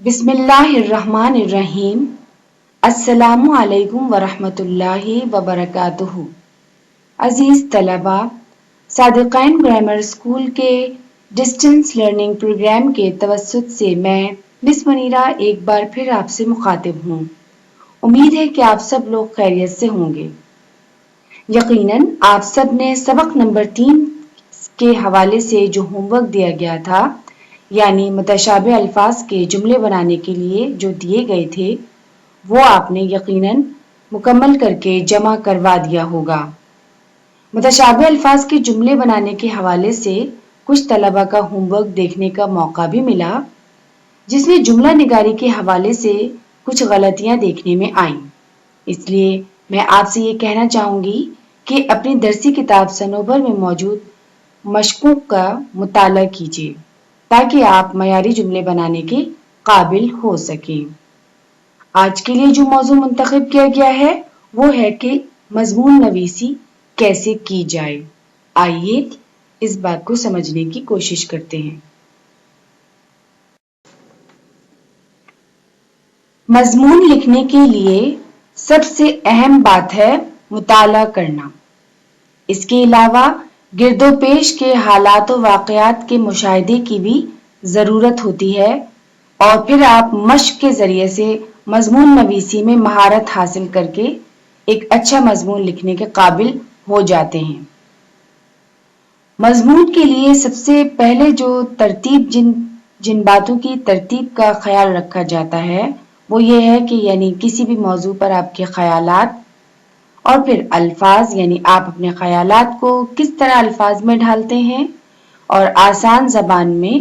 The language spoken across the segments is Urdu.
بسم اللہ الرحمن الرحیم۔ السلام علیکم ورحمۃ اللہ وبرکاتہ۔ عزیز طلبہ، صادقین گرامر اسکول کے ڈسٹنس لرننگ پروگرام کے توسط سے میں مس منیرہ ایک بار پھر آپ سے مخاطب ہوں۔ امید ہے کہ آپ سب لوگ خیریت سے ہوں گے۔ یقیناً آپ سب نے سبق نمبر 3 کے حوالے سے جو ہوم ورک دیا گیا تھا، یعنی متشابہ الفاظ کے جملے بنانے کے لیے جو دیے گئے تھے، وہ آپ نے یقیناً مکمل کر کے جمع کروا دیا ہوگا۔ متشابہ الفاظ کے جملے بنانے کے حوالے سے کچھ طلبہ کا ہوم ورک دیکھنے کا موقع بھی ملا، جس میں جملہ نگاری کے حوالے سے کچھ غلطیاں دیکھنے میں آئیں۔ اس لیے میں آپ سے یہ کہنا چاہوں گی کہ اپنی درسی کتاب صنوبر میں موجود مشقوں کا مطالعہ کیجیے تاکہ آپ معیاری جملے بنانے کے قابل ہو سکیں۔ آج کے لیے جو موضوع منتخب کیا گیا ہے وہ ہے کہ مضمون نویسی کیسے کی جائے۔ آئیے اس بات کو سمجھنے کی کوشش کرتے ہیں۔ مضمون لکھنے کے لیے سب سے اہم بات ہے مطالعہ کرنا۔ اس کے علاوہ گرد و پیش کے حالات و واقعات کے مشاہدے کی بھی ضرورت ہوتی ہے، اور پھر آپ مشق کے ذریعے سے مضمون نویسی میں مہارت حاصل کر کے ایک اچھا مضمون لکھنے کے قابل ہو جاتے ہیں۔ مضمون کے لیے سب سے پہلے جو ترتیب جن باتوں کی ترتیب کا خیال رکھا جاتا ہے وہ یہ ہے کہ یعنی کسی بھی موضوع پر آپ کے خیالات، اور پھر الفاظ، یعنی آپ اپنے خیالات کو کس طرح الفاظ میں ڈھالتے ہیں اور آسان زبان میں،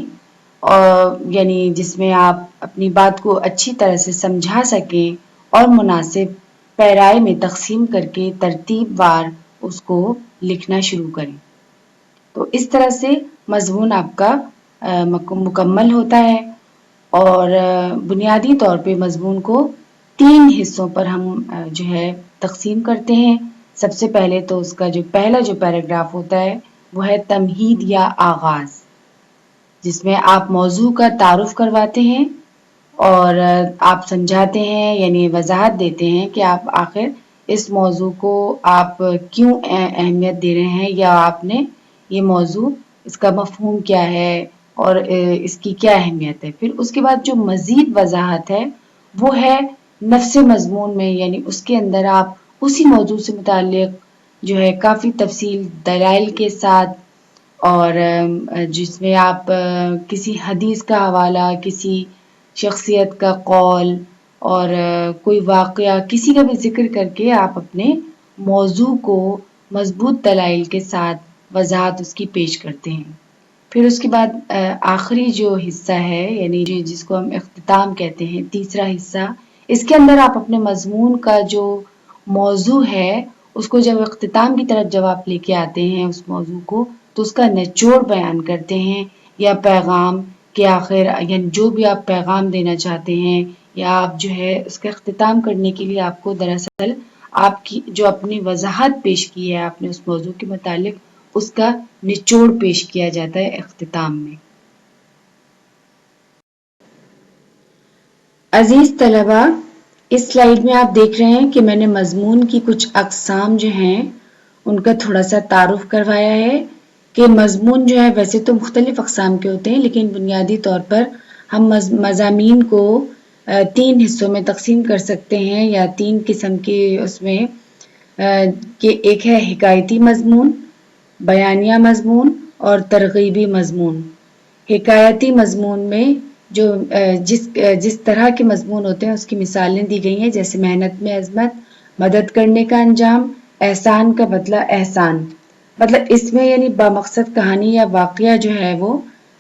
یعنی جس میں آپ اپنی بات کو اچھی طرح سے سمجھا سکیں اور مناسب پیرائے میں تقسیم کر کے ترتیب وار اس کو لکھنا شروع کریں۔ تو اس طرح سے مضمون آپ کا مکمل ہوتا ہے، اور بنیادی طور پہ مضمون کو 3 حصوں پر ہم جو ہے تقسیم کرتے ہیں۔ سب سے پہلے تو اس کا جو پہلا پیراگراف ہوتا ہے وہ ہے تمہید یا آغاز، جس میں آپ موضوع کا تعارف کرواتے ہیں اور آپ سمجھاتے ہیں، یعنی وضاحت دیتے ہیں کہ آپ آخر اس موضوع کو آپ کیوں اہمیت دے رہے ہیں، یا آپ نے یہ موضوع اس کا مفہوم کیا ہے اور اس کی کیا اہمیت ہے۔ پھر اس کے بعد جو مزید وضاحت ہے وہ ہے نفس مضمون میں، یعنی اس کے اندر آپ اسی موضوع سے متعلق جو ہے کافی تفصیل دلائل کے ساتھ، اور جس میں آپ کسی حدیث کا حوالہ، کسی شخصیت کا قول اور کوئی واقعہ، کسی کا بھی ذکر کر کے آپ اپنے موضوع کو مضبوط دلائل کے ساتھ وضاحت اس کی پیش کرتے ہیں۔ پھر اس کے بعد آخری جو حصہ ہے، یعنی جس کو ہم اختتام کہتے ہیں، تیسرا حصہ، اس کے اندر آپ اپنے مضمون کا جو موضوع ہے اس کو جب اختتام کی طرف جب آپ لے کے آتے ہیں اس موضوع کو، تو اس کا نچوڑ بیان کرتے ہیں، یا پیغام کے آخر، یعنی جو بھی آپ پیغام دینا چاہتے ہیں، یا آپ جو ہے اس کا اختتام کرنے کے لیے آپ کو دراصل آپ کی جو اپنی وضاحت پیش کی ہے آپ نے اس موضوع کے متعلق، اس کا نچوڑ پیش کیا جاتا ہے اختتام میں۔ عزیز طلبہ، اس سلائیڈ میں آپ دیکھ رہے ہیں کہ میں نے مضمون کی کچھ اقسام جو ہیں ان کا تھوڑا سا تعارف کروایا ہے، کہ مضمون جو ہے ویسے تو مختلف اقسام کے ہوتے ہیں، لیکن بنیادی طور پر ہم مضامین کو 3 حصوں میں تقسیم کر سکتے ہیں، یا 3 قسم کے اس میں، کہ ایک ہے حکایتی مضمون، بیانیہ مضمون اور ترغیبی مضمون۔ حکایتی مضمون میں جو جس طرح کے مضمون ہوتے ہیں اس کی مثالیں دی گئی ہیں، جیسے محنت میں عظمت، مدد کرنے کا انجام، احسان کا بدلہ احسان۔ مطلب اس میں یعنی بامقصد کہانی یا واقعہ جو ہے وہ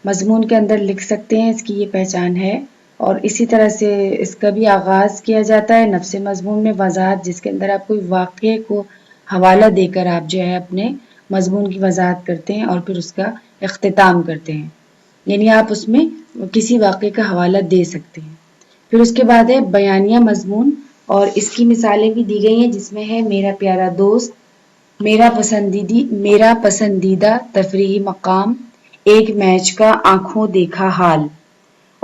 مضمون کے اندر لکھ سکتے ہیں، اس کی یہ پہچان ہے۔ اور اسی طرح سے اس کا بھی آغاز کیا جاتا ہے نفس مضمون میں وضاحت، جس کے اندر آپ کوئی واقعے کو حوالہ دے کر آپ جو ہے اپنے مضمون کی وضاحت کرتے ہیں اور پھر اس کا اختتام کرتے ہیں، یعنی آپ اس میں کسی واقعے کا حوالہ دے سکتے ہیں۔ پھر اس کے بعد ہے بیانیہ مضمون، اور اس کی مثالیں بھی دی گئی ہیں، جس میں ہے میرا پیارا دوست، میرا پسندیدہ تفریحی مقام، ایک میچ کا آنکھوں دیکھا حال۔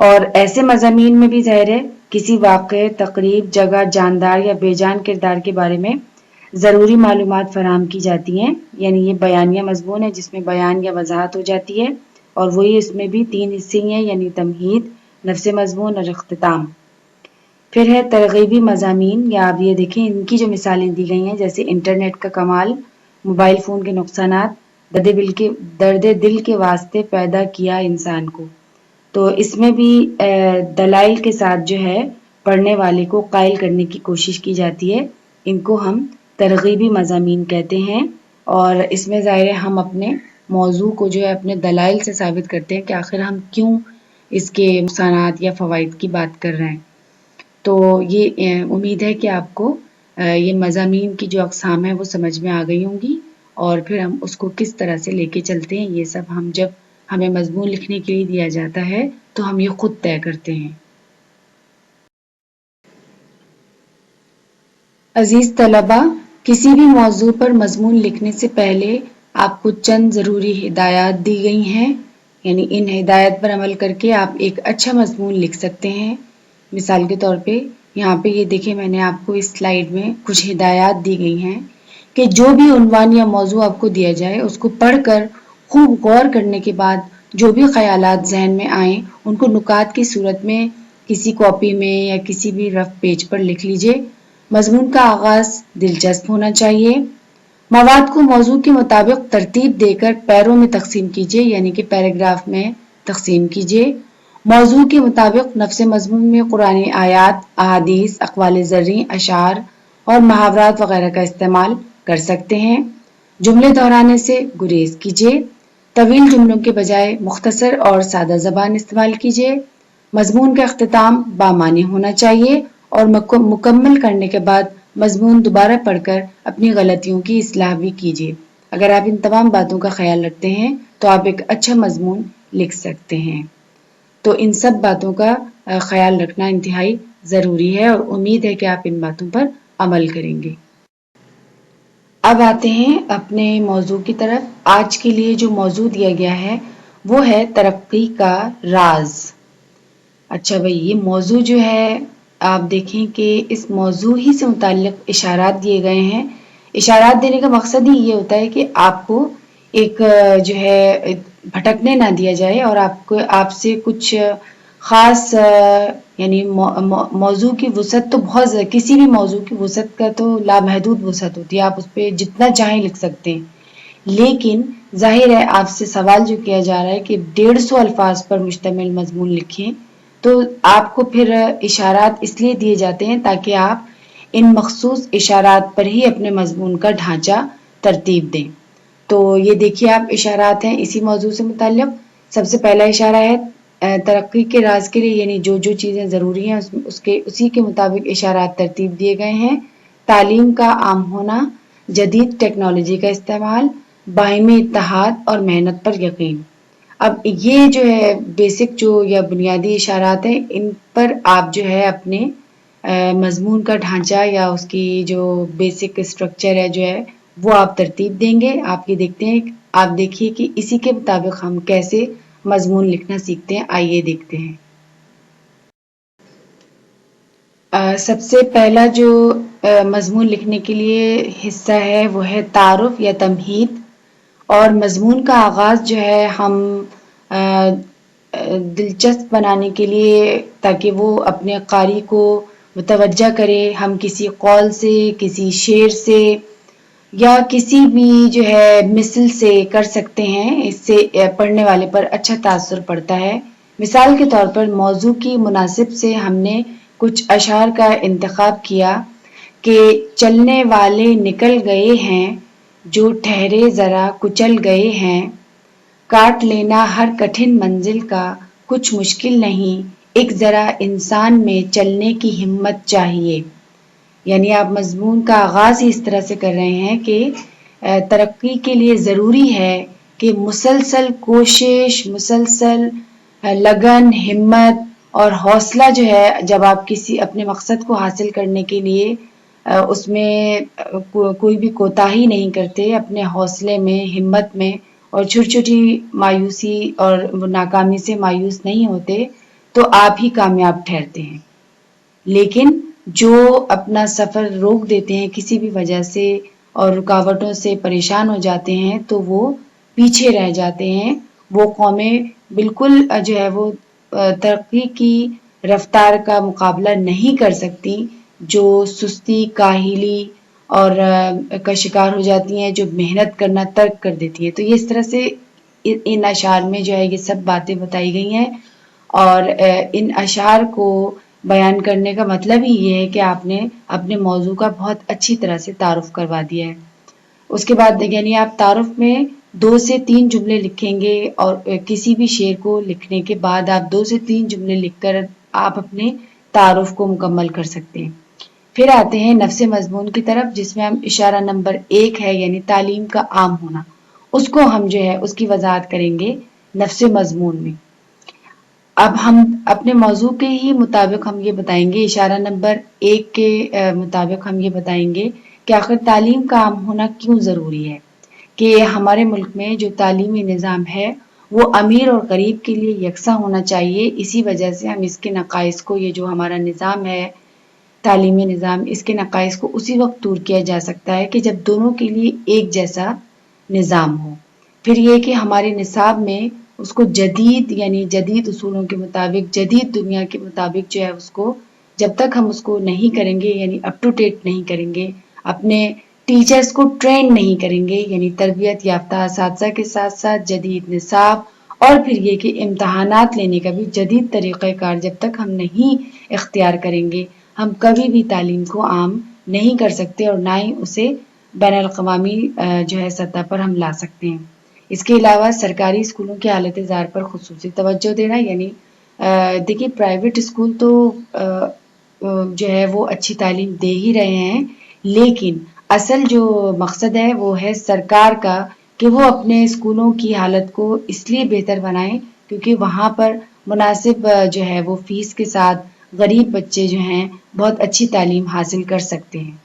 اور ایسے مضامین میں بھی ظاہر ہے کسی واقعے، تقریب، جگہ، جاندار یا بے جان کردار کے بارے میں ضروری معلومات فراہم کی جاتی ہیں، یعنی یہ بیانیہ مضمون ہے جس میں بیان یا وضاحت ہو جاتی ہے، اور وہی اس میں بھی 3 حصے ہیں، یعنی تمہید، نفس مضمون اور اختتام۔ پھر ہے ترغیبی مضامین، یا آپ یہ دیکھیں ان کی جو مثالیں دی گئی ہیں، جیسے انٹرنیٹ کا کمال، موبائل فون کے نقصانات، درد دل کے واسطے پیدا کیا انسان کو۔ تو اس میں بھی دلائل کے ساتھ جو ہے پڑھنے والے کو قائل کرنے کی کوشش کی جاتی ہے، ان کو ہم ترغیبی مضامین کہتے ہیں، اور اس میں ظاہر ہے ہم اپنے موضوع کو جو ہے اپنے دلائل سے ثابت کرتے ہیں کہ آخر ہم کیوں اس کے نقصانات یا فوائد کی بات کر رہے ہیں۔ تو یہ امید ہے کہ آپ کو یہ مضامین کی جو اقسام ہیں وہ سمجھ میں آ گئی ہوں گی، اور پھر ہم اس کو کس طرح سے لے کے چلتے ہیں، یہ سب ہم جب ہمیں مضمون لکھنے کے لیے دیا جاتا ہے تو ہم یہ خود طے کرتے ہیں۔ عزیز طلبہ، کسی بھی موضوع پر مضمون لکھنے سے پہلے آپ کو چند ضروری ہدایات دی گئی ہیں، یعنی ان ہدایات پر عمل کر کے آپ ایک اچھا مضمون لکھ سکتے ہیں۔ مثال کے طور پہ یہاں پہ یہ دیکھیں، میں نے آپ کو اس سلائیڈ میں کچھ ہدایات دی گئی ہیں کہ جو بھی عنوان یا موضوع آپ کو دیا جائے اس کو پڑھ کر خوب غور کرنے کے بعد جو بھی خیالات ذہن میں آئیں ان کو نکات کی صورت میں کسی کاپی میں یا کسی بھی رف پیج پر لکھ لیجئے۔ مضمون کا آغاز دلچسپ ہونا چاہیے۔ مواد کو موضوع کے مطابق ترتیب دے کر پیروں میں تقسیم کیجئے، یعنی کہ پیراگراف میں تقسیم کیجئے۔ موضوع کے مطابق نفس مضمون میں قرآنی آیات، احادیث، اقوال زرعی، اشعار اور محاورات وغیرہ کا استعمال کر سکتے ہیں۔ جملے دہرانے سے گریز کیجئے۔ طویل جملوں کے بجائے مختصر اور سادہ زبان استعمال کیجئے۔ مضمون کا اختتام بامعنی ہونا چاہیے، اور مکمل کرنے کے بعد مضمون دوبارہ پڑھ کر اپنی غلطیوں کی اصلاح بھی کیجئے۔ اگر آپ ان تمام باتوں کا خیال رکھتے ہیں تو آپ ایک اچھا مضمون لکھ سکتے ہیں۔ تو ان سب باتوں کا خیال رکھنا انتہائی ضروری ہے، اور امید ہے کہ آپ ان باتوں پر عمل کریں گے۔ اب آتے ہیں اپنے موضوع کی طرف۔ آج کے لیے جو موضوع دیا گیا ہے وہ ہے ترقی کا راز۔ اچھا بھائی، یہ موضوع جو ہے آپ دیکھیں کہ اس موضوع ہی سے متعلق اشارات دیے گئے ہیں۔ اشارات دینے کا مقصد ہی یہ ہوتا ہے کہ آپ کو ایک جو ہے بھٹکنے نہ دیا جائے، اور آپ سے کچھ خاص یعنی موضوع کی وسعت تو بہت کسی بھی موضوع کی وسعت کا تو لامحدود وسعت ہوتی ہے، آپ اس پہ جتنا چاہیں لکھ سکتے ہیں، لیکن ظاہر ہے آپ سے سوال جو کیا جا رہا ہے کہ 150 الفاظ پر مشتمل مضمون لکھیں، تو آپ کو پھر اشارات اس لیے دیے جاتے ہیں تاکہ آپ ان مخصوص اشارات پر ہی اپنے مضمون کا ڈھانچہ ترتیب دیں۔ تو یہ دیکھیے آپ اشارات ہیں اسی موضوع سے متعلق۔ سب سے پہلا اشارہ ہے ترقی کے راز کے لیے، یعنی جو جو چیزیں ضروری ہیں اسی کے مطابق اشارات ترتیب دیے گئے ہیں۔ تعلیم کا عام ہونا، جدید ٹیکنالوجی کا استعمال، باہمی اتحاد اور محنت پر یقین۔ اب یہ جو ہے بیسک یا بنیادی اشارات ہیں، ان پر آپ جو ہے اپنے مضمون کا ڈھانچہ یا اس کی جو بیسک اسٹرکچر ہے جو ہے وہ آپ ترتیب دیں گے۔ آپ یہ دیکھتے ہیں، آپ دیکھیے کہ اسی کے مطابق ہم کیسے مضمون لکھنا سیکھتے ہیں، آئیے دیکھتے ہیں۔ سب سے پہلا جو مضمون لکھنے کے لیے حصہ ہے وہ ہے تعارف یا تمہید، اور مضمون کا آغاز جو ہے ہم دلچسپ بنانے کے لیے تاکہ وہ اپنے قاری کو متوجہ کرے، ہم کسی قول سے، کسی شعر سے یا کسی بھی جو ہے مثل سے کر سکتے ہیں، اس سے پڑھنے والے پر اچھا تاثر پڑتا ہے۔ مثال کے طور پر موضوع کی مناسب سے ہم نے کچھ اشعار کا انتخاب کیا کہ چلنے والے نکل گئے ہیں، جو ٹھہرے ذرا کچل گئے ہیں، کاٹ لینا ہر کٹھن منزل کا کچھ مشکل نہیں، ایک ذرا انسان میں چلنے کی ہمت چاہیے۔ یعنی آپ مضمون کا آغاز ہی اس طرح سے کر رہے ہیں کہ ترقی کے لیے ضروری ہے کہ مسلسل کوشش، مسلسل لگن، ہمت اور حوصلہ جو ہے، جب آپ کسی اپنے مقصد کو حاصل کرنے کے لیے اس میں کوئی بھی کوتاہی نہیں کرتے، اپنے حوصلے میں، ہمت میں، اور چھوٹی چھوٹی مایوسی اور ناکامی سے مایوس نہیں ہوتے، تو آپ ہی کامیاب ٹھہرتے ہیں، لیکن جو اپنا سفر روک دیتے ہیں کسی بھی وجہ سے اور رکاوٹوں سے پریشان ہو جاتے ہیں تو وہ پیچھے رہ جاتے ہیں. وہ قومیں بالکل جو ہے وہ ترقی کی رفتار کا مقابلہ نہیں کر سکتی جو سستی، کاہلی اور کا شکار ہو جاتی ہیں، جو محنت کرنا ترک کر دیتی ہیں. تو یہ اس طرح سے ان اشعار میں جو ہے یہ سب باتیں بتائی گئی ہیں، اور ان اشعار کو بیان کرنے کا مطلب ہی یہ ہے کہ آپ نے اپنے موضوع کا بہت اچھی طرح سے تعارف کروا دیا ہے. اس کے بعد یعنی آپ تعارف میں 2 سے 3 جملے لکھیں گے، اور کسی بھی شعر کو لکھنے کے بعد آپ 2 سے 3 جملے لکھ کر آپ اپنے تعارف کو مکمل کر سکتے ہیں. پھر آتے ہیں نفس مضمون کی طرف، جس میں ہم اشارہ نمبر 1 ہے یعنی تعلیم کا عام ہونا، اس کو ہم جو ہے اس کی وضاحت کریں گے نفس مضمون میں. اب ہم اپنے موضوع کے ہی مطابق ہم یہ بتائیں گے، اشارہ نمبر 1 کے مطابق ہم یہ بتائیں گے کہ آخر تعلیم کا عام ہونا کیوں ضروری ہے. کہ ہمارے ملک میں جو تعلیمی نظام ہے وہ امیر اور غریب کے لیے یکساں ہونا چاہیے. اسی وجہ سے ہم اس کے نقائص کو، یہ جو ہمارا نظام ہے تعلیمی نظام، اس کے نقائص کو اسی وقت دور کیا جا سکتا ہے کہ جب دونوں کے لیے ایک جیسا نظام ہو. پھر یہ کہ ہمارے نصاب میں اس کو جدید یعنی جدید اصولوں کے مطابق، جدید دنیا کے مطابق جو ہے اس کو جب تک ہم اس کو نہیں کریں گے یعنی اپ ٹو ڈیٹ نہیں کریں گے، اپنے ٹیچرز کو ٹرین نہیں کریں گے، یعنی تربیت یافتہ اساتذہ کے ساتھ ساتھ جدید نصاب، اور پھر یہ کہ امتحانات لینے کا بھی جدید طریقہ کار جب تک ہم نہیں اختیار کریں گے، ہم کبھی بھی تعلیم کو عام نہیں کر سکتے اور نہ ہی اسے بین الاقوامی جو ہے سطح پر ہم لا سکتے ہیں. اس کے علاوہ سرکاری اسکولوں کی حالت زار پر خصوصی توجہ دینا، یعنی دیکھیے پرائیویٹ اسکول تو جو ہے وہ اچھی تعلیم دے ہی رہے ہیں، لیکن اصل جو مقصد ہے وہ ہے سرکار کا کہ وہ اپنے اسکولوں کی حالت کو اس لیے بہتر بنائیں کیونکہ وہاں پر مناسب جو ہے وہ فیس کے ساتھ غریب بچے جو ہیں بہت اچھی تعلیم حاصل کر سکتے ہیں.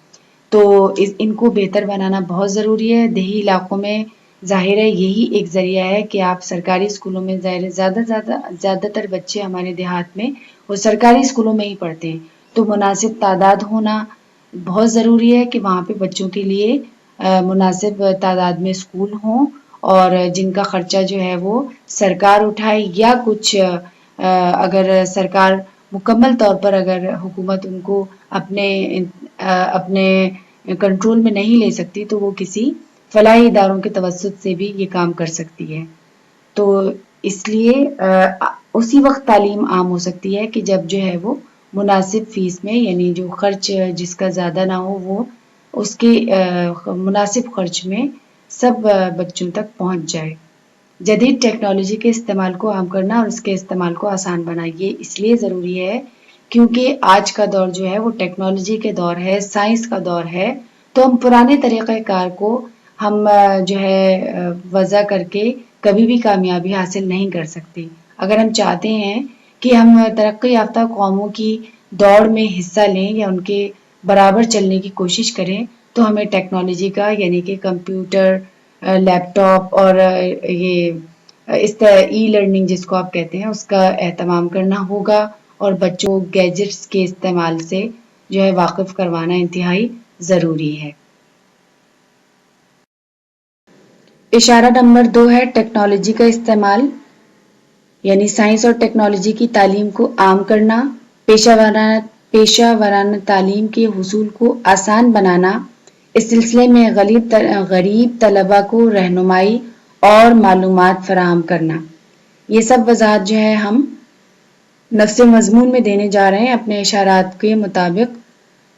تو ان کو بہتر بنانا بہت ضروری ہے. دیہی علاقوں میں ظاہر ہے یہی ایک ذریعہ ہے کہ آپ سرکاری اسکولوں میں زیادہ تر بچے ہمارے دیہات میں وہ سرکاری اسکولوں میں ہی پڑھتے ہیں، تو مناسب تعداد ہونا بہت ضروری ہے کہ وہاں پہ بچوں کے لیے مناسب تعداد میں اسکول ہوں، اور جن کا خرچہ جو ہے وہ سرکار اٹھائے، یا کچھ اگر سرکار مکمل طور پر اگر حکومت ان کو اپنے کنٹرول میں نہیں لے سکتی تو وہ کسی فلاحی اداروں کے توسط سے بھی یہ کام کر سکتی ہے. تو اس لیے اسی وقت تعلیم عام ہو سکتی ہے کہ جب جو ہے وہ مناسب فیس میں، یعنی جو خرچ جس کا زیادہ نہ ہو وہ اس کے مناسب خرچ میں سب بچوں تک پہنچ جائے. جدید ٹیکنالوجی کے استعمال کو عام کرنا اور اس کے استعمال کو آسان بنانا یہ اس لیے ضروری ہے کیونکہ آج کا دور جو ہے وہ ٹیکنالوجی کے دور ہے، سائنس کا دور ہے. تو ہم پرانے طریقہ کار کو ہم جو ہے وضع کر کے کبھی بھی کامیابی حاصل نہیں کر سکتے. اگر ہم چاہتے ہیں کہ ہم ترقی یافتہ قوموں کی دوڑ میں حصہ لیں یا ان کے برابر چلنے کی کوشش کریں تو ہمیں ٹیکنالوجی کا یعنی کہ کمپیوٹر، لیپ ٹاپ اور یہ ای لرننگ جس کو آپ کہتے ہیں اس کا اہتمام کرنا ہوگا، اور بچوں گیجٹس کے استعمال سے جو ہے واقف کروانا انتہائی ضروری ہے. اشارہ نمبر 2 ہے ٹیکنالوجی کا استعمال، یعنی سائنس اور ٹیکنالوجی کی تعلیم کو عام کرنا، پیشہ ورانہ تعلیم کے حصول کو آسان بنانا، اس سلسلے میں غریب طلباء کو رہنمائی اور معلومات فراہم کرنا. یہ سب وضاحت جو ہے ہم نفس مضمون میں دینے جا رہے ہیں اپنے اشارات کے مطابق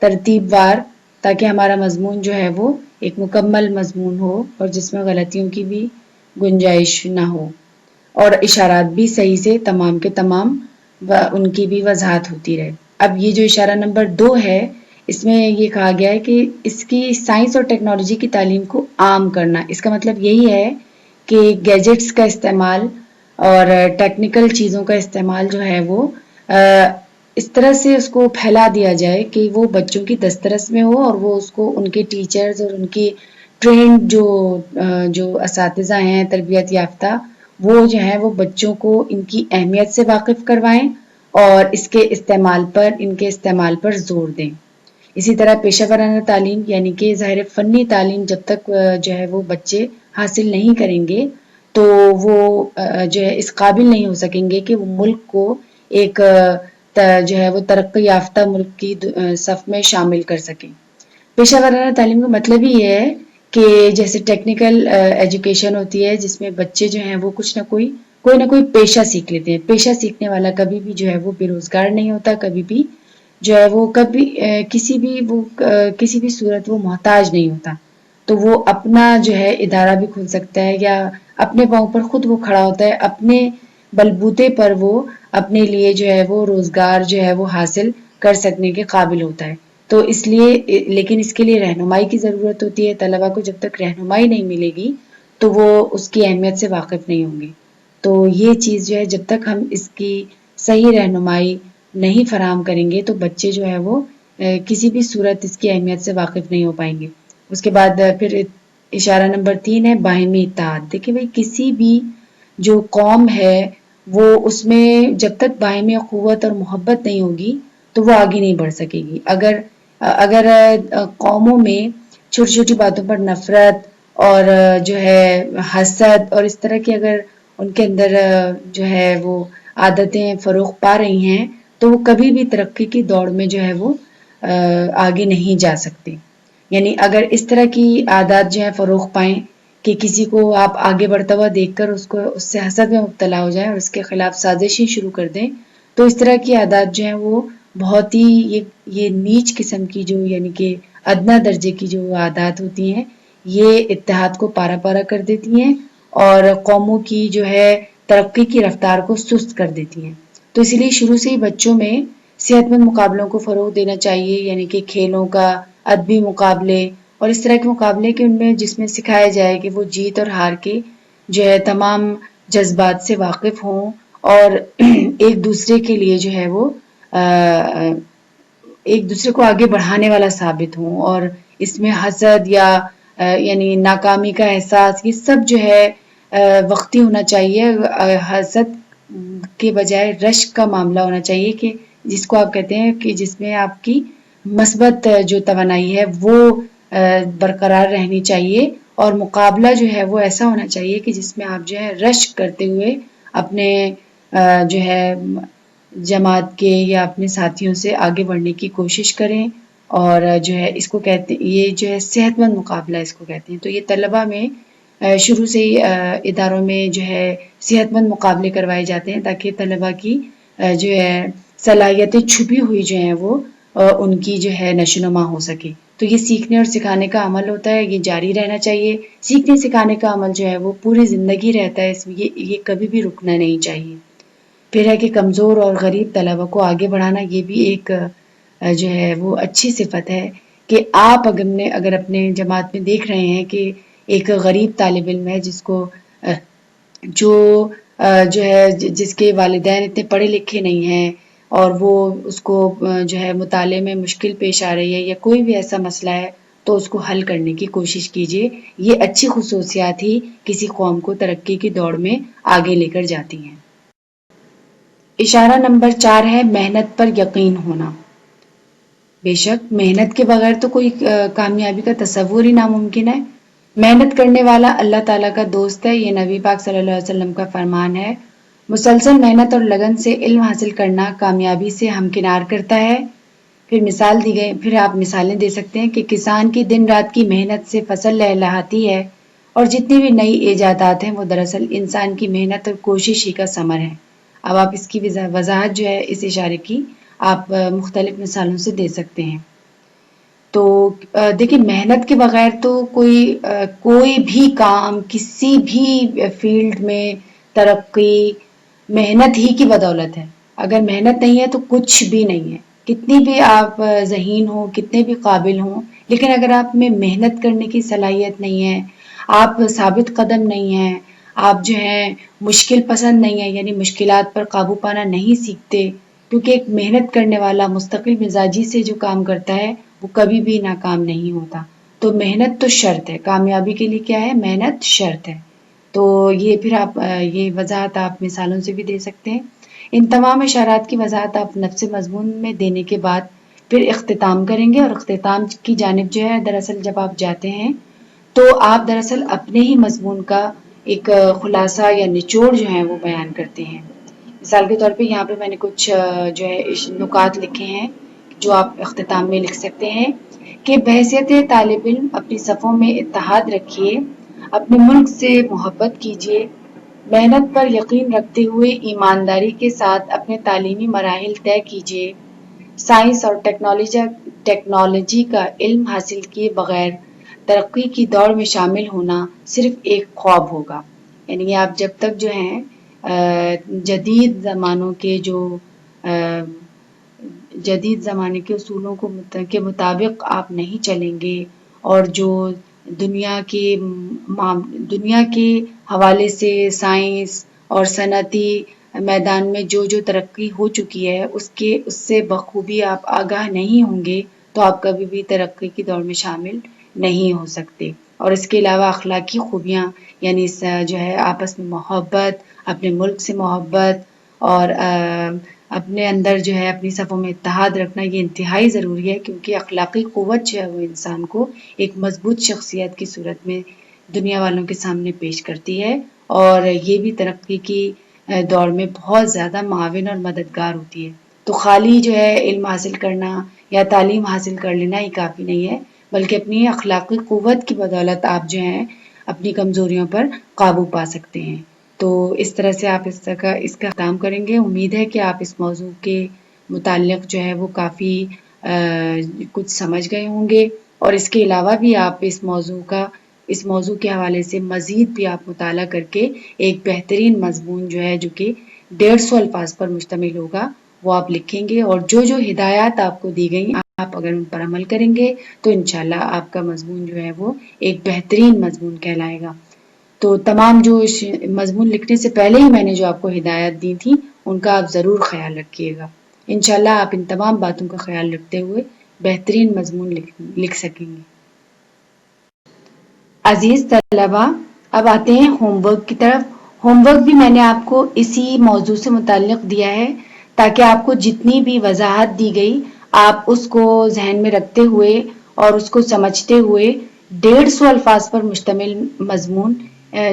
ترتیب وار، تاکہ ہمارا مضمون جو ہے وہ ایک مکمل مضمون ہو اور جس میں غلطیوں کی بھی گنجائش نہ ہو، اور اشارات بھی صحیح سے تمام کے تمام ان کی بھی وضاحت ہوتی رہے. اب یہ جو اشارہ نمبر 2 ہے اس میں یہ کہا گیا ہے کہ اس کی سائنس اور ٹیکنالوجی کی تعلیم کو عام کرنا. اس کا مطلب یہی ہے کہ گیجٹس کا استعمال اور ٹیکنیکل چیزوں کا استعمال جو ہے وہ اس طرح سے اس کو پھیلا دیا جائے کہ وہ بچوں کی دسترس میں ہو، اور وہ اس کو ان کے ٹیچرز اور ان کی ٹرینڈ جو اساتذہ ہیں تربیت یافتہ وہ جو ہیں وہ بچوں کو ان کی اہمیت سے واقف کروائیں، اور ان کے استعمال پر زور دیں۔ اسی طرح پیشہ ورانہ تعلیم یعنی کہ ظاہر فنی تعلیم جب تک جو ہے وہ بچے حاصل نہیں کریں گے تو وہ جو ہے اس قابل نہیں ہو سکیں گے کہ وہ ملک کو ایک جو ہے وہ ترقی یافتہ ملک کی صف میں شامل کر سکیں۔ پیشہ ورانہ تعلیم کا مطلب ہی ہے کہ جیسے ٹیکنیکل ایجوکیشن ہوتی ہے جس میں بچے جو ہیں وہ کچھ نہ کوئی نہ کوئی پیشہ سیکھ لیتے ہیں۔ پیشہ سیکھنے والا کبھی بھی جو ہے وہ بے روزگار نہیں ہوتا، کبھی بھی جو ہے وہ کسی بھی صورت وہ محتاج نہیں ہوتا، تو وہ اپنا جو ہے ادارہ بھی کھول سکتا ہے یا اپنے پاؤں پر خود وہ کھڑا ہوتا ہے، اپنے بلبوتے پر وہ اپنے لیے جو ہے وہ روزگار جو ہے وہ حاصل کر سکنے کے قابل ہوتا ہے۔ تو اس لیے لیکن اس کے لیے رہنمائی کی ضرورت ہوتی ہے۔ طلبہ کو جب تک رہنمائی نہیں ملے گی تو وہ اس کی اہمیت سے واقف نہیں ہوں گے۔ تو یہ چیز جو ہے جب تک ہم اس کی صحیح رہنمائی نہیں فراہم کریں گے تو بچے جو ہے وہ کسی بھی صورت اس کی اہمیت سے واقف نہیں ہو پائیں گے۔ اس کے بعد پھر اشارہ نمبر 3 ہے باہمی اتحاد۔ دیکھیں بھائی کسی بھی جو قوم ہے وہ اس میں جب تک باہمی قوت اور محبت نہیں ہوگی تو وہ آگے نہیں بڑھ سکے گی۔ اگر قوموں میں چھوٹی چھوٹی باتوں پر نفرت اور جو ہے حسد اور اس طرح کی اگر ان کے اندر جو ہے وہ عادتیں فروغ پا رہی ہیں تو وہ کبھی بھی ترقی کی دوڑ میں جو ہے وہ آگے نہیں جا سکتے۔ یعنی اگر اس طرح کی عادات جو ہے فروغ پائیں کہ کسی کو آپ آگے بڑھتا ہوا دیکھ کر اس سے حسد میں مبتلا ہو جائیں اور اس کے خلاف سازشیں شروع کر دیں، تو اس طرح کی عادات جو ہیں وہ بہت ہی یہ نیچ قسم کی جو یعنی کہ ادنا درجے کی جو عادات ہوتی ہیں یہ اتحاد کو پارا پارا کر دیتی ہیں اور قوموں کی جو ہے ترقی کی رفتار کو سست کر دیتی ہیں۔ تو اسی لیے شروع سے ہی بچوں میں صحت مند مقابلوں کو فروغ دینا چاہیے، یعنی کہ کھیلوں کا، ادبی مقابلے اور اس طرح کے مقابلے کے ان میں جس میں سکھایا جائے کہ وہ جیت اور ہار کے جو ہے تمام جذبات سے واقف ہوں اور ایک دوسرے کے لیے جو ہے وہ ایک دوسرے کو آگے بڑھانے والا ثابت ہوں، اور اس میں حسد یا یعنی ناکامی کا احساس یہ سب جو ہے وقتی ہونا چاہیے۔ حسد کے بجائے رشک کا معاملہ ہونا چاہیے کہ جس کو آپ کہتے ہیں کہ جس میں آپ کی مثبت جو توانائی ہے وہ برقرار رہنی چاہیے، اور مقابلہ جو ہے وہ ایسا ہونا چاہیے کہ جس میں آپ جو ہے رشک کرتے ہوئے اپنے جو ہے جماعت کے یا اپنے ساتھیوں سے آگے بڑھنے کی کوشش کریں، اور جو ہے اس کو کہتے ہیں یہ جو ہے صحت مند مقابلہ اس کو کہتے ہیں۔ تو یہ طلبہ میں شروع سے ہی اداروں میں جو ہے صحت مند مقابلے کروائے جاتے ہیں تاکہ طلبہ کی جو ہے صلاحیتیں چھپی ہوئی جو ہیں وہ ان کی جو ہے نشو نما ہو سکے۔ تو یہ سیکھنے اور سکھانے کا عمل ہوتا ہے، یہ جاری رہنا چاہیے۔ سیکھنے سکھانے کا عمل جو ہے وہ پوری زندگی رہتا ہے، اس میں یہ کبھی بھی رکنا نہیں چاہیے۔ پھر ہے کہ کمزور اور غریب طلبہ کو آگے بڑھانا، یہ بھی ایک جو ہے وہ اچھی صفت ہے کہ آپ اگر اپنے جماعت میں دیکھ رہے ہیں کہ ایک غریب طالب علم ہے جس کو جو ہے جس کے والدین اتنے پڑھے لکھے نہیں ہیں اور وہ اس کو جو ہے مطالعے میں مشکل پیش آ رہی ہے یا کوئی بھی ایسا مسئلہ ہے تو اس کو حل کرنے کی کوشش کیجیے۔ یہ اچھی خصوصیات ہی کسی قوم کو ترقی کی دوڑ میں آگے لے کر جاتی ہیں۔ اشارہ نمبر 4 ہے محنت پر یقین ہونا۔ بے شک محنت کے بغیر تو کوئی کامیابی کا تصور ہی ناممکن ہے۔ محنت کرنے والا اللہ تعالیٰ کا دوست ہے، یہ نبی پاک صلی اللہ علیہ وسلم کا فرمان ہے۔ مسلسل محنت اور لگن سے علم حاصل کرنا کامیابی سے ہمکنار کرتا ہے۔ پھر آپ مثالیں دے سکتے ہیں کہ کسان کی دن رات کی محنت سے فصل لہلہاتی ہے، اور جتنی بھی نئی ایجادات ہیں وہ دراصل انسان کی محنت اور کوشش ہی کا ثمر ہے۔ اب آپ اس کی وضاحت جو ہے اس اشارے کی آپ مختلف مثالوں سے دے سکتے ہیں۔ تو دیکھیں محنت کے بغیر تو کوئی بھی کام کسی بھی فیلڈ میں ترقی محنت ہی کی بدولت ہے۔ اگر محنت نہیں ہے تو کچھ بھی نہیں ہے، کتنی بھی آپ ذہین ہوں، کتنے بھی قابل ہوں، لیکن اگر آپ میں محنت کرنے کی صلاحیت نہیں ہے، آپ ثابت قدم نہیں ہیں، آپ جو ہے مشکل پسند نہیں ہیں، یعنی مشکلات پر قابو پانا نہیں سیکھتے، کیونکہ ایک محنت کرنے والا مستقل مزاجی سے جو کام کرتا ہے وہ کبھی بھی ناکام نہیں ہوتا۔ تو محنت تو شرط ہے، کامیابی کے لیے کیا ہے؟ محنت شرط ہے۔ تو یہ پھر آپ یہ وضاحت آپ مثالوں سے بھی دے سکتے ہیں۔ ان تمام اشارات کی وضاحت آپ نفس مضمون میں دینے کے بعد پھر اختتام کریں گے، اور اختتام کی جانب جو ہے دراصل جب آپ جاتے ہیں تو آپ دراصل اپنے ہی مضمون کا ایک خلاصہ یا نچوڑ جو ہے وہ بیان کرتے ہیں۔ مثال کے طور پہ یہاں پہ میں نے کچھ جو ہے نکات لکھے ہیں جو آپ اختتام میں لکھ سکتے ہیں کہ بحیثیت طالب علم اپنی صفوں میں اتحاد رکھیے، اپنے ملک سے محبت کیجیے، محنت پر یقین رکھتے ہوئے ایمانداری کے ساتھ اپنے تعلیمی مراحل طے کیجیے، سائنس اور ٹیکنالوجی کا علم حاصل کیے بغیر ترقی کی دوڑ میں شامل ہونا صرف ایک خواب ہوگا۔ یعنی آپ جب تک جو ہیں جدید زمانوں کے جدید زمانے کے اصولوں کے مطابق آپ نہیں چلیں گے، اور جو دنیا کے حوالے سے سائنس اور صنعتی میدان میں جو ترقی ہو چکی ہے اس سے بخوبی آپ آگاہ نہیں ہوں گے تو آپ کبھی بھی ترقی کی دوڑ میں شامل نہیں ہو سکتے۔ اور اس کے علاوہ اخلاقی خوبیاں یعنی جو ہے آپس میں محبت، اپنے ملک سے محبت، اور اپنے اندر جو ہے اپنی صفوں میں اتحاد رکھنا یہ انتہائی ضروری ہے، کیونکہ اخلاقی قوت جو ہے وہ انسان کو ایک مضبوط شخصیت کی صورت میں دنیا والوں کے سامنے پیش کرتی ہے، اور یہ بھی ترقی کی دوڑ میں بہت زیادہ معاون اور مددگار ہوتی ہے۔ تو خالی جو ہے علم حاصل کرنا یا تعلیم حاصل کر لینا ہی کافی نہیں ہے، بلکہ اپنی اخلاقی قوت کی بدولت آپ جو ہیں اپنی کمزوریوں پر قابو پا سکتے ہیں۔ تو اس طرح سے آپ اس کا کام کریں گے۔ امید ہے کہ آپ اس موضوع کے متعلق جو ہے وہ کافی کچھ سمجھ گئے ہوں گے، اور اس کے علاوہ بھی آپ اس موضوع کے حوالے سے مزید بھی آپ مطالعہ کر کے ایک بہترین مضمون جو ہے جو کہ 150 الفاظ پر مشتمل ہوگا وہ آپ لکھیں گے، اور جو ہدایات آپ کو دی گئی آپ اگر ان پر عمل کریں گے تو انشاءاللہ آپ کا مضمون جو ہے وہ ایک بہترین مضمون کہلائے گا۔ تو تمام جو مضمون لکھنے سے پہلے ہی میں نے جو آپ کو ہدایات دی تھی ان کا آپ ضرور خیال رکھیے گا۔ انشاءاللہ آپ ان تمام باتوں کا خیال رکھتے ہوئے بہترین مضمون لکھ سکیں گے۔ عزیز طلبہ، اب آتے ہیں ہوم ورک کی طرف۔ ہوم ورک بھی میں نے آپ کو اسی موضوع سے متعلق دیا ہے تاکہ آپ کو جتنی بھی وضاحت دی گئی آپ اس کو ذہن میں رکھتے ہوئے اور اس کو سمجھتے ہوئے 150 الفاظ پر مشتمل مضمون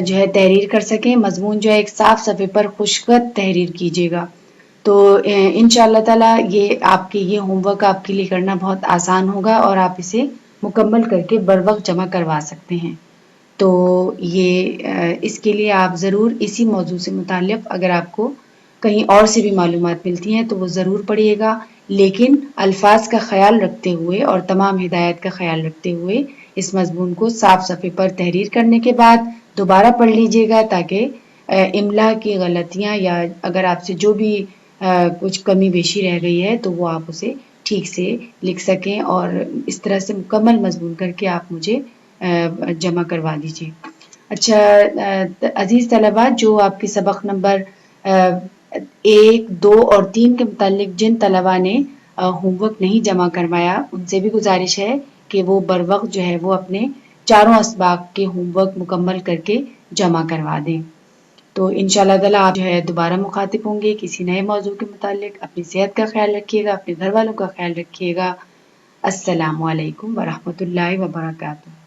جو ہے تحریر کر سکیں۔ مضمون جو ہے ایک صاف صفحے پر خوشخط تحریر کیجیے گا۔ تو انشاءاللہ تعالی یہ ہوم ورک آپ کے لیے کرنا بہت آسان ہوگا، اور آپ اسے مکمل کر کے بروقت جمع کروا سکتے ہیں۔ تو اس کے لیے آپ ضرور اسی موضوع سے متعلق اگر آپ کو کہیں اور سے بھی معلومات ملتی ہیں تو وہ ضرور پڑھیے گا، لیکن الفاظ کا خیال رکھتے ہوئے اور تمام ہدایات کا خیال رکھتے ہوئے اس مضمون کو صاف صفحے پر تحریر کرنے کے بعد دوبارہ پڑھ لیجیے گا، تاکہ املا کی غلطیاں یا اگر آپ سے جو بھی کچھ کمی بیشی رہ گئی ہے تو وہ آپ اسے ٹھیک سے لکھ سکیں، اور اس طرح سے مکمل مضمون کر کے آپ مجھے جمع کروا دیجیے۔ اچھا عزیز طلبہ، جو آپ کی سبق نمبر 1، 2 اور 3 کے متعلق جن طلبہ نے ہوم ورک نہیں جمع کروایا ان سے بھی گزارش ہے کہ وہ بروقت جو ہے وہ اپنے چاروں اسباق کے ہوم ورک مکمل کر کے جمع کروا دیں۔ تو انشاءاللہ تعالی آپ جو ہے دوبارہ مخاطب ہوں گے کسی نئے موضوع کے متعلق۔ اپنی صحت کا خیال رکھیے گا، اپنے گھر والوں کا خیال رکھیے گا۔ السلام علیکم ورحمۃ اللہ وبرکاتہ۔